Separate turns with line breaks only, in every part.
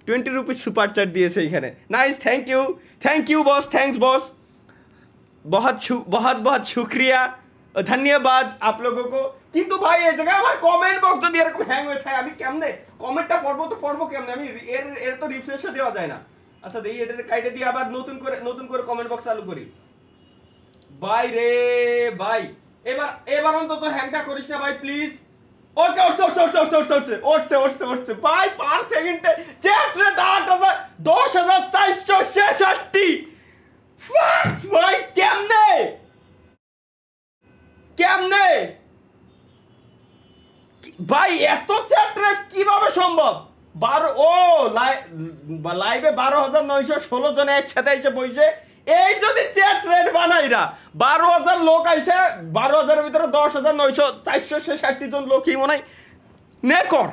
₹20 super chat দিয়েছে এখানে। Nice, thank you boss, thanks boss, बहुत बहुत शुक्रिया, ধন্যবাদ आप लोगों को। কিন্তু ভাই এই জায়গায় আমার কমেন্ট বক্স যদি এরকম হ্যাং হয়ে থাকে আমি কেমনে কমেন্টটা পড়বো কেমনে? আমি এর তো রিফ্রেশও দেওয়া যায় না। আচ্ছা দেখি এটা কাইটে দিয়ে আবার নতুন করে কমেন্ট বক্স চালু করি। ভাই রে ভাই, এবার অন্তত হ্যাংটা করিস না ভাই প্লিজ। ওকে, উঠছে ভাই, পার সেকেন্ডে চ্যাট রে 10,466। ভাই কেমনে ভাই এত চ্যাট রেট কিভাবে সম্ভব? লাইভে 12,916 জন একসাথে এসে বসে, এই যদি চ্যাট রেট বানাইরা 12,000 লোক আইসে, 12,000-এর ভিতরে 10,900-466 জন লোক কি মনে হয় নে কর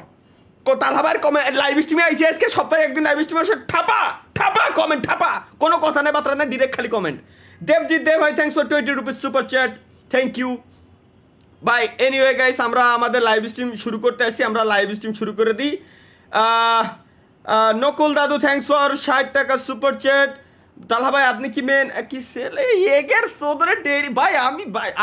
তালহাবার কমেন্ট লাইভ স্ট্রিমে আইসি আজকে সপ্তাহে একদিন লাইভ স্ট্রিমে এসে ঠাপা কমেন্ট, কোনো কথা নেই বার্তা নেই, ডিরেক্ট খালি কমেন্ট। দেবজিৎ দেব ভাই, thanks for ₹20 super chat, thank you ভাই। এনিওয়ে গাইস, আমরা আমাদের লাইভ স্ট্রিম শুরু করতে আসি, আমরা লাইভ স্ট্রিম শুরু করে দিই। নকুল দাদু, থ্যাঙ্কস ফর $60 সুপার চ্যাট। তালহা ভাই আপনি কি মেন কি সেলে এগের সোদরে ডেরি ভাই?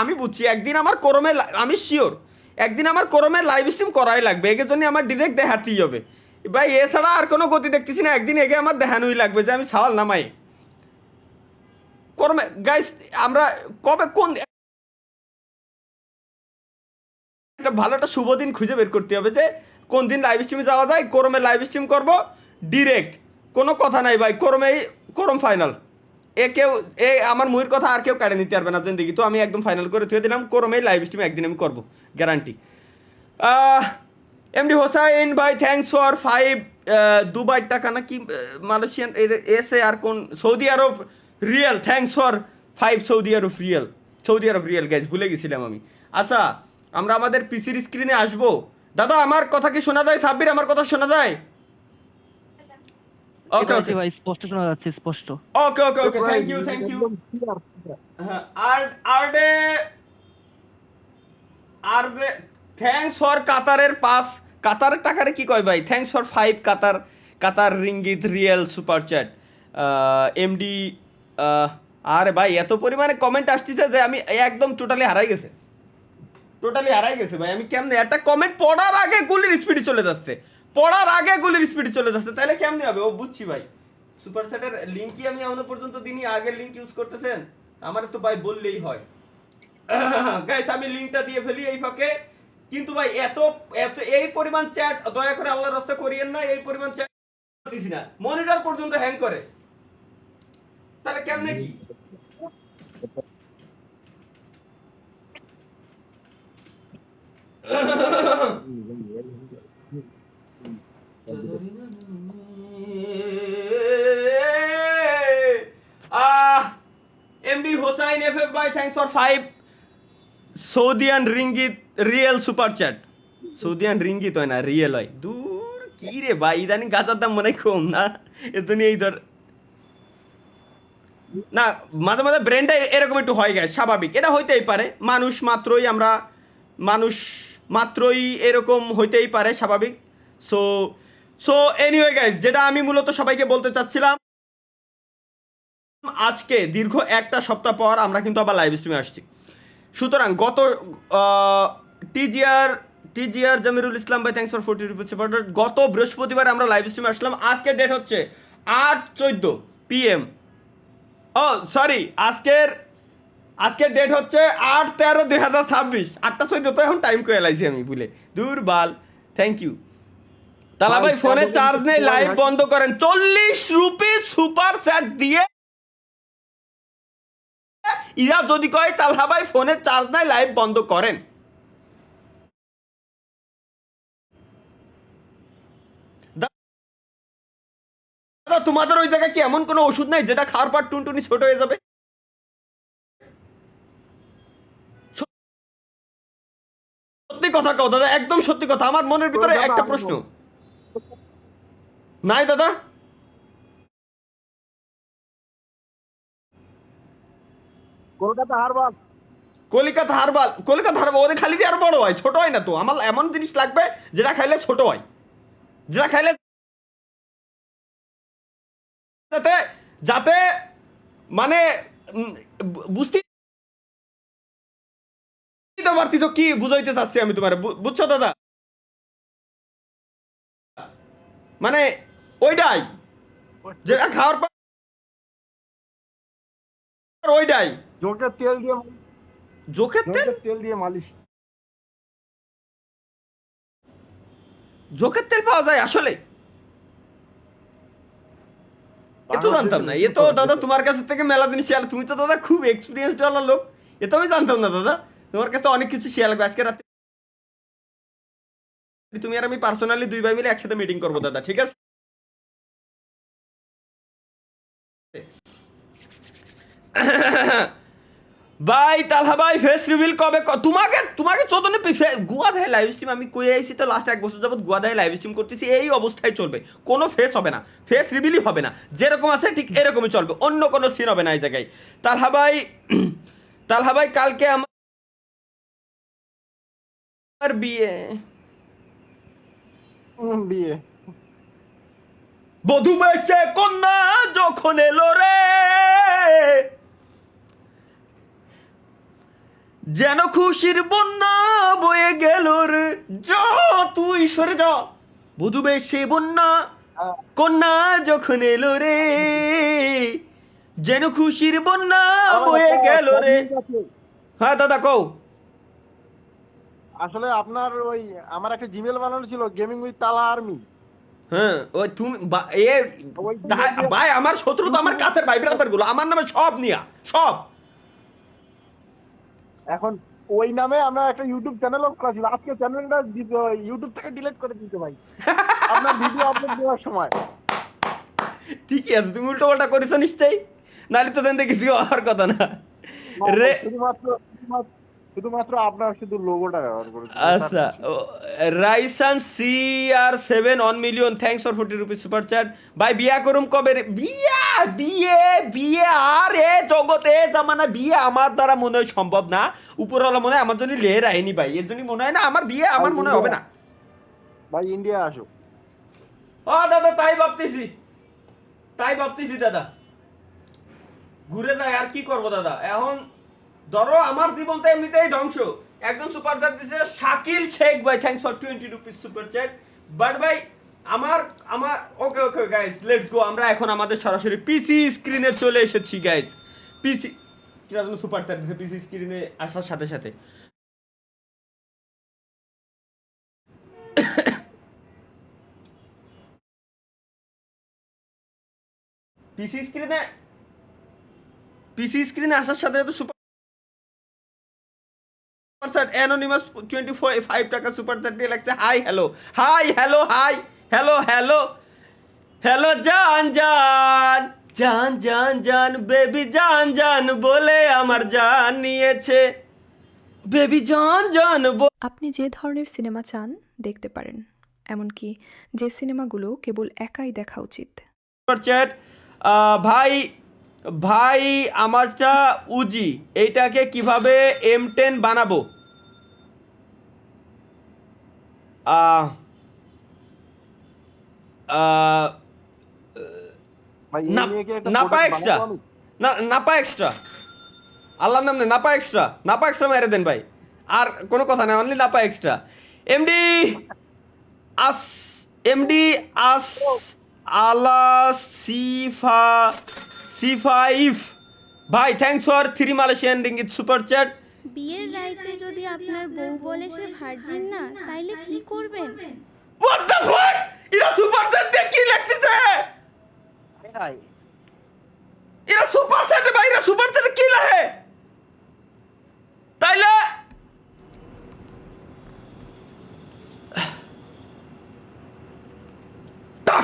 আমি বুঝছি একদিন আমার করমে, আমি শিওর একদিন আমার করমে লাইভ স্ট্রিম করাই লাগবে, এগের জন্য আমার ডিরেক্ট দেখাতেই হবে ভাই, এছাড়া আর কোনো গতি দেখতেছি না। একদিন এগে আমার দেখানোই লাগবে যে আমি সাওয়াল নামাই করমে গাইস। আমরা কবে কোন একটা ভালো একটা শুভ দিন খুঁজে বের করতে হবে যে কোন দিন লাইভ স্ট্রিমে যাওয়া যায়, করমে লাইভ স্ট্রিম করব ডিরেক্ট, কোনো কথা নাই ভাই, করম ফাইনাল। আমার মুহির কথা আর কেউ কাটে নিতে পারবে না জিন্দিগি, তো আমি একদম ফাইনাল করে থুয়ে দিলাম, করমে লাইভ স্ট্রিম একদিন আমি করবো গ্যারান্টি। এমডি হোসাইন ভাই, থ্যাঙ্কস ফর 5 দুবাই টাকা নাকি মালয়েশিয়ান এসে আর কোন Saudi Arab real, thanks for 5 Saudi Arab real guys, ভুলে গেছিলাম আমি। আচ্ছা আমরা আমাদের পিসির স্ক্রিনে আসবো। দাদা আমার কথা কি শোনা যায়? সাব্বির আমার কথা শোনা যায়? ওকে ওকে
ভাই, স্পষ্ট শোনা যাচ্ছে, স্পষ্ট।
ওকে থ্যাংক ইউ হ্যাঁ, আর ডে থ্যাঙ্কস ফর কাতারের পাস, কাতারের টাকারে কি কয় ভাই? Thanks for 5 Qatar ringgit real super chat MD. আরে ভাই এত পরিমাণে কমেন্ট আসতেছে যে আমি একদম টোটালি হারাই গেছে ভাই। আমি কেমনে একটা কমেন্ট পড়ার আগে গুলির স্পিডে চলে যাচ্ছে, তাহলে কেমনে হবে? ও বুঝছি ভাই, সুপার চ্যাটের লিঙ্কই আমি এখনো পর্যন্ত দিনই, আগের লিঙ্ক ইউজ করতেছেন, আমার তো ভাই বললেই হয়। গাইস আমি লিংকটা দিয়ে ফেলি এই ফাঁকে। কিন্তু ভাই এত এত এই পরিমাণ চ্যাট দয়া করে আল্লাহর রাস্তা করিয়েন না, এই পরিমাণ চ্যাট দিছি না, মনিটর পর্যন্ত হ্যাং করে, তাহলে কেমনে কি? এমডি হোসাইন এফএফ ভাই, থ্যাঙ্কস ফর 5 সৌদিয়ান রিঙ্গিত রিয়েল সুপার চ্যাট। সৌদিয়ান রিঙ্গিত হয় না, রিয়েল হয়। দূর কি রে ভাই, ইদানিং গাজার দাম মনে কম না, এ তো এই ধর না, মাঝে মাঝে ব্রেনটা এরকম একটু হয় গায়, স্বাভাবিক, এটা হইতেই পারে, মানুষ মাত্রই এরকম হইতেই পারে, স্বাভাবিক। সো সো এনিওয়ে গাইস, যেটা আমি মূলত সবাইকে বলতে চাচ্ছিলাম, আজকে দীর্ঘ একটা সপ্তাহ পর আমরা কিন্তু আবার লাইভ স্ট্রিমে আসছি। সুতরাং গত টিজিআর জামিরুল ইসলাম ভাই, থ্যাঙ্কস ফর ₹40 গত বৃহস্পতিবার আমরা লাইভ স্ট্রিমে আসলাম। আজকের ডেট হচ্ছে 8/14 PM। ও সরি, আজকের ডেট হচ্ছে 8/13/2026। 8টা 14 তো এখন টাইম করে লাইছি আমি ভুলে, দুর্বাল। Thank you. তালা ভাই ফোনে চার্জ নেই, লাইভ বন্ধ করেন। ₹40 সুপার চ্যাট দিয়ে ইরা যদি কয় তালহা ভাই ফোনে চার্জ নাই, লাইভ বন্ধ করেন। দাদা তোমাদের ওই জায়গায় কি এমন কোনো ওষুধ নাই যেটা খাওয়ার পর টুনটুনি ছোট হয়ে যাবে? সত্যি কথা কও দাদা, একদম সত্যি কথা, আমার মনের ভিতরে একটা প্রশ্ন নাই দাদা। কলিকাতা হারবাল ওদের খালি দিয়ে আর বড় হয়, ছোট হয় না তো। আমার এমন জিনিস লাগবে যেটা খাইলে ছোট হয়, যেটা খাইলে যাতে যাতে মানে বুঝতে পারতিস কি বুঝাইতে চাচ্ছি আমি তোমার, বুঝছো দাদা? মানে ওইটাই যেটা খাওয়ার পর ওইটাই
জোকের তেল দিয়ে
চোখের তেল,
জোকের তেল দিয়ে মালিশ।
চোখের তেল পাওয়া যায় আসলে? এ তো জানতাম না। এ তো দাদা তোমার কাছ থেকে মেলা দিন শেয়ার, তুমি তো দাদা খুব এক্সপিরিয়েন্সড ওয়ালা লোক, এ তো আমি জানতাম না দাদা। তোমার কাছে অনেক কিছু শেয়ার লাগবে। আজকে রাতে তুমি আর আমি পার্সোনালি 2 ভাই মিলে একসাথে মিটিং করবো দাদা, ঠিক আছে? ভাই তালহা ভাই ফেস রিভিল কবে? তোমাকে তোমাকে চোদনে গুয়া দেয় লাইভ স্ট্রিম আমি কই আইছি তো লাস্ট 1 বছর যাবত গুয়া দেয় লাইভ স্ট্রিম করতেছি, এই অবস্থায় চলবে। কোনো ফেস হবে না, ফেস রিভিলই হবে না, যেরকম আছে ঠিক এরকমই চলবে, অন্য কোনো সিন হবে না এই জায়গায়। তালহা ভাই তালহা ভাই কালকে আমার বিয়ে।
বিয়ে
বধূ বেশে কন্যা যখন এলো রে, যেন খুশির বন্যা বয়ে গেল রে, যা তুই সরে যা। বধূ বেশে বন্যা কন্যা যখন এলো রে, যেন খুশির বন্যা বয়ে গেল রে। হ্যাঁ দাদা কও।
আসলে আপনার ওই আমার একটা জিমেল বানানো ছিল, গেমিং উইথ তালা আর্মি।
হ্যাঁ ওই তুমি
ওই
ভাই আমার শত্রু তো আমার কাছের ভাই ব্রাদার গুলো, আমার নামে সব নিয়া সব।
এখন ওই নামে আমরা একটা ইউটিউব চ্যানেলও খোলা ছিল, আজকে চ্যানেলটা ইউটিউব থেকে ডিলিট করে দিতে ভাই আপনার ভিডিও আপলোড দেওয়ার সময়।
ঠিকই আছে, তুমি উল্টো পাল্টা করেছো নিশ্চয়ই, নাহলে তো জানতে কিছু হওয়ার কথা না রে।
শুধুমাত্র আপনার শুধু লোগোটা ব্যবহার করেছি।
আচ্ছা, Raisan CR7 1 million, thanks for 40 rupees super chat. ভাই বিয়া করুম কবে রে? বিয়া বিয়ে বিয়ে আর এ জগতে জামানা বিয়ে আমার দ্বারা মনে হয় সম্ভব না। উপরওয়ালা মনে হয় আমার জন্য লের আইনি ভাই, এর জন্য মনে হয় না আমার বিয়ে, আমার মনে হবে না
ভাই। ইন্ডিয়া আসো।
ও দাদা তাই ভাবতেছি, তাই ভাবতেছি দাদা। ঘুরে যায় আর কি করবো দাদা এখন। ধরো আমার জীবন তো এমনিতেই ধ্বংস। একজন সুপার চ্যাট দিয়েছে শাকিল শেখ ভাই, thanks for 20 rupees super chat. But ভাই আমার আমার ওকে ওকে গাইস লেটস গো, আমরা এখন আমাদের সরাসরি পিসি স্ক্রিনে চলে এসেছি গাইস। পিসি কিরা জন্য সুপার চ্যাট দিয়েছে পিসি স্ক্রিনে আসার সাথে সাথে। পিসি স্ক্রিনে পিসি স্ক্রিনে আসার সাথে সাথে সুপার চ্যাট অ্যানোনিমাস 25 টাকা সুপার চ্যাট দিয়ে লাগছে hi hello, hi hello, hi hello hello hello জান জান জান জান জান বেবি জান জান বলে আমার জান নিয়েছে, বেবি জান জান।
আপনি যে ধরনের সিনেমা চান দেখতে পারেন, এমনকি যে সিনেমাগুলো কেবল একাই দেখা উচিত।
সুপার চ্যাট ভাই ভাই আমারটা উজি, এইটাকে কিভাবে M10 বানাবো? আহ আহ
ভাই এই নিয়ে কি একটা
নাপা
প্রোডাক্ট
এক্সট্রা,
বানাবো আমি?
না নাপা এক্সট্রা, আল্লাহর নাম নেই, নাপা এক্সট্রা, নাপা এক্সট্রা মেরে দেন ভাই, আর কোনো কথা নেই, অনলি নাপা এক্সট্রা। এমডি আস এমডি আস আলা সিফা সিফাইফ ভাই, thanks for 3 Malaysian ringgit super chat.
বিয়ের রাইতে যদি আপনার বউ বলে সে ভার্জিন না, তাইলে কি করবেন?
হোয়াট দ্য ফাক, এরা সুপার চ্যাট দিয়ে কি লিখতেছে? এরা সুপার চ্যাটে ভাই, এরা সুপার চ্যাটে কি লেখে?